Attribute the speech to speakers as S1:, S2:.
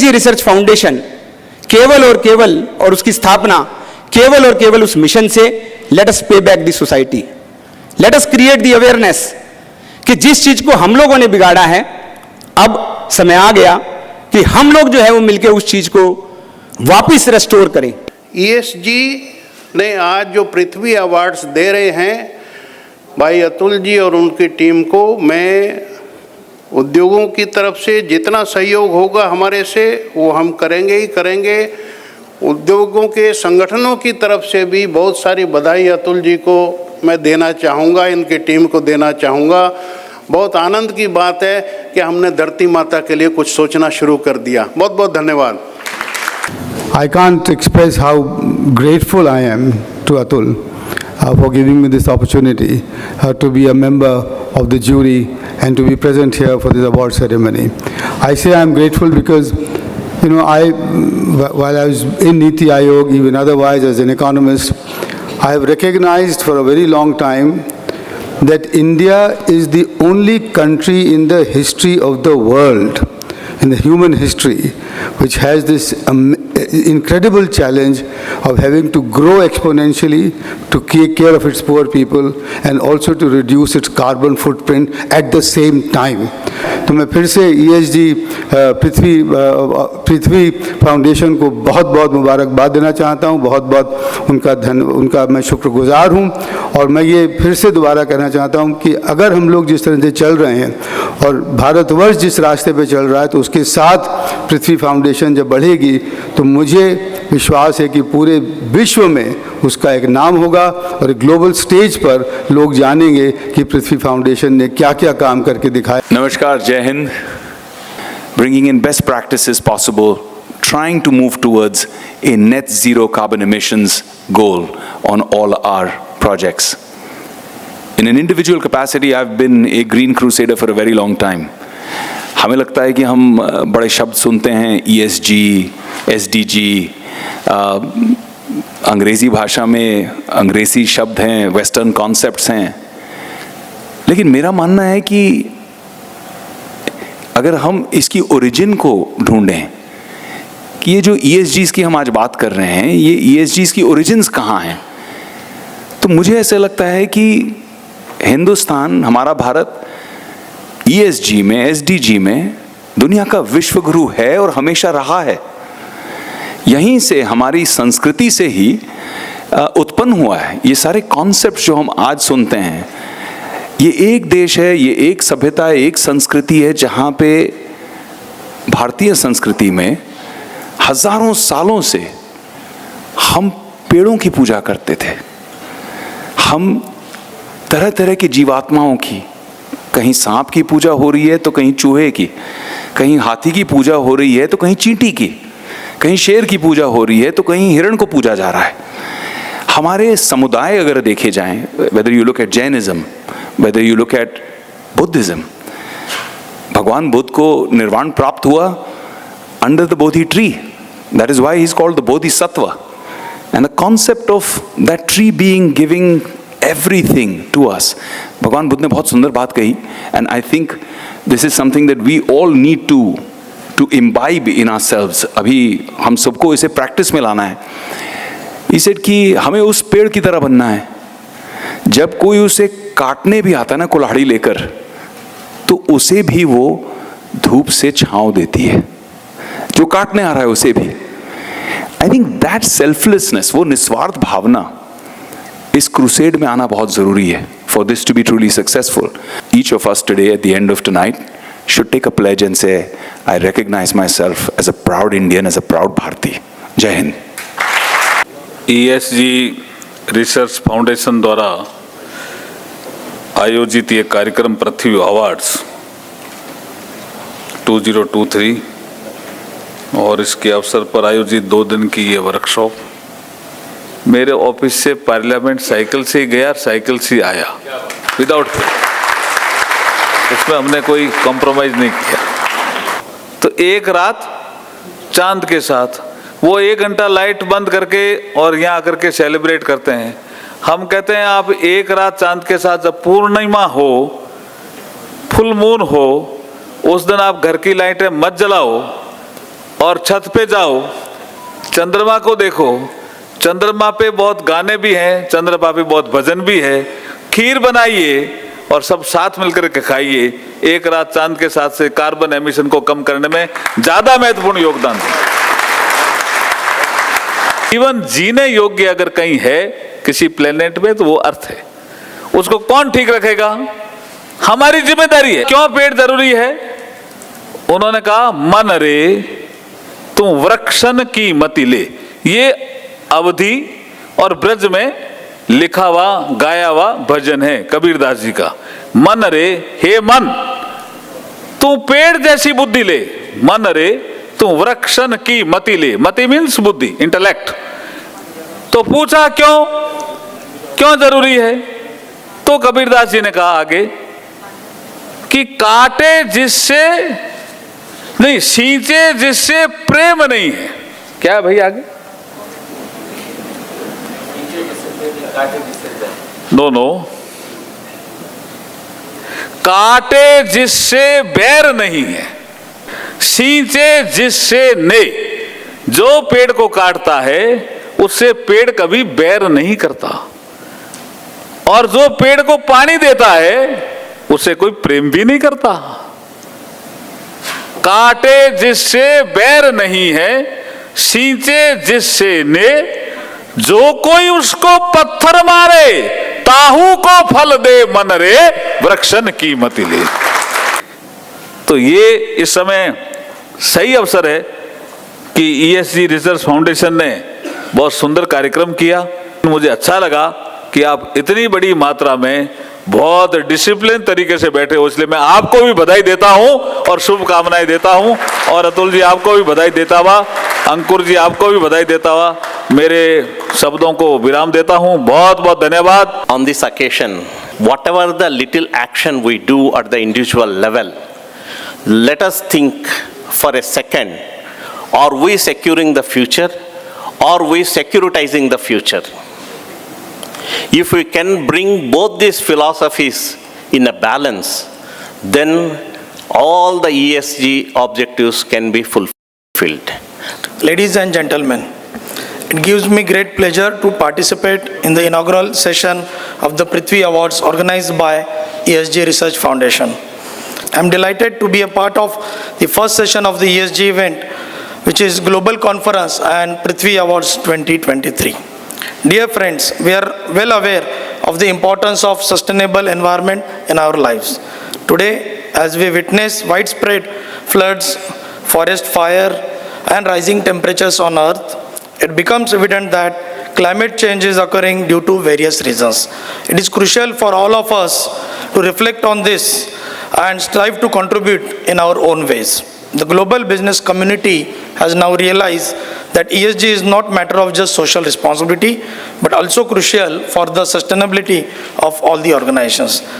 S1: ESG research foundation केवल और उसकी स्थापना केवल और केवल उस मिशन से, लेट अस पे back the society, let us create the awareness, कि जिस चीज को हम लोगों ने बिगाड़ा है अब समय आ गया कि हम लोग जो है वो मिलकर उस चीज को वापस रेस्टोर करें।
S2: ESG ने आज जो पृथ्वी अवार्ड्स दे रहे हैं भाई अतुल जी और उनकी टीम को, मैं उद्योगों की तरफ से जितना सहयोग होगा हमारे से वो हम करेंगे ही करेंगे। उद्योगों के संगठनों की तरफ से भी बहुत सारी बधाई अतुल जी को मैं देना चाहूँगा, इनकी टीम को देना चाहूँगा। बहुत आनंद की बात है कि हमने धरती माता के लिए कुछ सोचना शुरू कर दिया। बहुत बहुत धन्यवाद।
S3: I can't express how grateful I am to Atul for giving me this opportunity to be a member of the jury and to be present here for this award ceremony. I say I am grateful because, you know, while I was in Niti Aayog, even otherwise as an economist, I have recognized for a very long time that India is the only country in the history of the world, in the human history, which has this incredible challenge of having to grow exponentially to take care of its poor people and also to reduce its carbon footprint at the same time. तो मैं फिर से ESG पृथ्वी foundation को बहुत बहुत मुबारकबाद देना चाहता हूँ, बहुत बहुत उनका मैं शुक्रगुजार हूँ। और मैं ये फिर से दोबारा कहना चाहता हूँ कि अगर हम लोग जिस तरह से चल रहे हैं और भारतवर्ष जिस रास्ते पे चल रहा है, तो उसके साथ पृथ्वी फाउंडेशन जब बढ़ेगी तो मुझे विश्वास है कि पूरे विश्व में उसका एक नाम होगा और एक ग्लोबल स्टेज पर लोग जानेंगे कि पृथ्वी फाउंडेशन ने क्या क्या काम करके दिखाया।
S4: नमस्कार, जय Hind. Bringing in best practices possible, trying to move towards a net zero carbon emissions goal on all our projects. In an individual capacity, I've been a green crusader for a very long time. हमें लगता है कि हम बड़े शब्द सुनते हैं, ESG, SDG, अंग्रेज़ी भाषा में अंग्रेज़ी शब्द हैं, वेस्टर्न कॉन्सेप्ट्स हैं, लेकिन मेरा मानना है कि अगर हम इसकी ओरिजिन को ढूंढें कि ये जो ESGs की हम आज बात कर रहे हैं, ये ESGs की ओरिजिन्स कहाँ हैं, तो मुझे ऐसा लगता है कि हिंदुस्तान, हमारा भारत ESG में, SDG में दुनिया का विश्व गुरु है और हमेशा रहा है। यहीं से हमारी संस्कृति से ही उत्पन्न हुआ है ये सारे कॉन्सेप्ट जो हम आज सुनते हैं। ये एक देश है, ये एक सभ्यता है, एक संस्कृति है जहाँ पे भारतीय संस्कृति में हजारों सालों से हम पेड़ों की पूजा करते थे, हम तरह तरह की जीवात्माओं की, कहीं सांप की पूजा हो रही है तो कहीं चूहे की, कहीं हाथी की पूजा हो रही है तो कहीं चींटी की, कहीं शेर की पूजा हो रही है तो कहीं हिरण को पूजा जा रहा है। हमारे समुदाय अगर देखे जाएं, whether you look at Jainism, whether you look at Buddhism, भगवान बुद्ध को निर्वाण प्राप्त हुआ under the Bodhi tree, that is why he is called the Bodhisattva, and the concept of that tree being giving everything to us. भगवान बुद्ध ने बहुत सुंदर बात कही, and I think this is something that we all need to imbibe in ourselves. अभी हम सबको इसे प्रैक्टिस में लाना है। He said कि हमें उस पेड़ की तरह बनना है, जब कोई उसे काटने भी आता है ना कुल्हाड़ी लेकर, तो उसे भी वो धूप से छांव देती है, जो काटने आ रहा है उसे भी। I think that selflessness, वो निस्वार्थ भावना, इस क्रूसेड में आना बहुत जरूरी है for this to be truly successful. Each of us today at the end of tonight should take a pledge and say, I recognize myself as a proud Indian, as a proud Bharati. जय Hind.
S5: ESG research foundation द्वारा आयोजित ये कार्यक्रम पृथ्वी awards 2023 और इसके अवसर पर आयोजित 2 दिन की ये वर्कशॉप, मेरे ऑफिस से पार्लियामेंट साइकिल से ही गया, साइकिल से आया, विदाउट पे। इसमें हमने कोई कॉम्प्रोमाइज नहीं किया। तो एक रात चांद के साथ, वो 1 घंटा लाइट बंद करके और यहाँ आकर के सेलिब्रेट करते हैं। हम कहते हैं आप एक रात चांद के साथ, जब पूर्णिमा हो, फुल मून हो, उस दिन आप घर की लाइटें मत जलाओ और छत पे जाओ, चंद्रमा को देखो, चंद्रमा पे बहुत गाने भी हैं, चंद्रमा पे बहुत भजन भी है। खीर बनाइए और सब साथ मिलकर के खाइए। एक रात चांद के साथ से कार्बन एमिशन को कम करने में ज्यादा महत्वपूर्ण योगदान है। जीवन जीने योग्य अगर कहीं है किसी प्लेनेट में तो वो अर्थ है। उसको कौन ठीक रखेगा? हमारी जिम्मेदारी है। क्यों पेड़ जरूरी है? उन्होंने कहा, मन रे तू वृक्षन की मति ले। ये अवधि और ब्रज में लिखा हुआ गाया हुआ भजन है कबीरदास जी का। मन रे, हे मन तू पेड़ जैसी बुद्धि ले, मन रे तू वृक्षन की मति ले। मति मीन्स बुद्धि, इंटेलेक्ट। तो पूछा क्यों, क्यों जरूरी है? तो कबीरदास जी ने कहा आगे कि काटे जिससे नहीं, सींचे जिससे प्रेम नहीं है। क्या है भाई आगे? नो, काटे जिससे बैर नहीं है, सींचे जिससे ने। जो पेड़ को काटता है उससे पेड़ कभी बैर नहीं करता, और जो पेड़ को पानी देता है उससे कोई प्रेम भी नहीं करता। काटे जिससे बैर नहीं है, सींचे जिससे ने। जो कोई उसको पत्थर मारे, ताहू को फल दे, मन रे वृक्षन की मति ले। तो ये इस समय सही अवसर है कि ESG रिसर्च फाउंडेशन ने बहुत सुंदर कार्यक्रम किया। मुझे अच्छा लगा कि आप इतनी बड़ी मात्रा में बहुत डिसिप्लिन तरीके से बैठे हो, इसलिए मैं आपको भी बधाई देता हूं और शुभकामनाएं देता हूं। और अतुल जी आपको भी बधाई देता हुआ, अंकुर जी आपको भी बधाई देता हुआ मेरे शब्दों को विराम देता हूं। बहुत बहुत धन्यवाद।
S6: On this occasion, whatever the little action we do at the individual level, let us think for a second, are we securing the future? Are we securitizing the future? If we can bring both these philosophies in a balance, then all the ESG objectives can be fulfilled.
S7: Ladies and gentlemen, it gives me great pleasure to participate in the inaugural session of the Prithvi Awards organized by ESG Research Foundation. I am delighted to be a part of the first session of the ESG event, which is Global Conference and Prithvi Awards 2023. Dear friends, we are well aware of the importance of sustainable environment in our lives. Today, as we witness widespread floods, forest fire, and rising temperatures on Earth, it becomes evident that climate change is occurring due to various reasons. It is crucial for all of us to reflect on this and strive to contribute in our own ways. The global business community has now realized that ESG is not a matter of just social responsibility, but also crucial for the sustainability of all the organizations.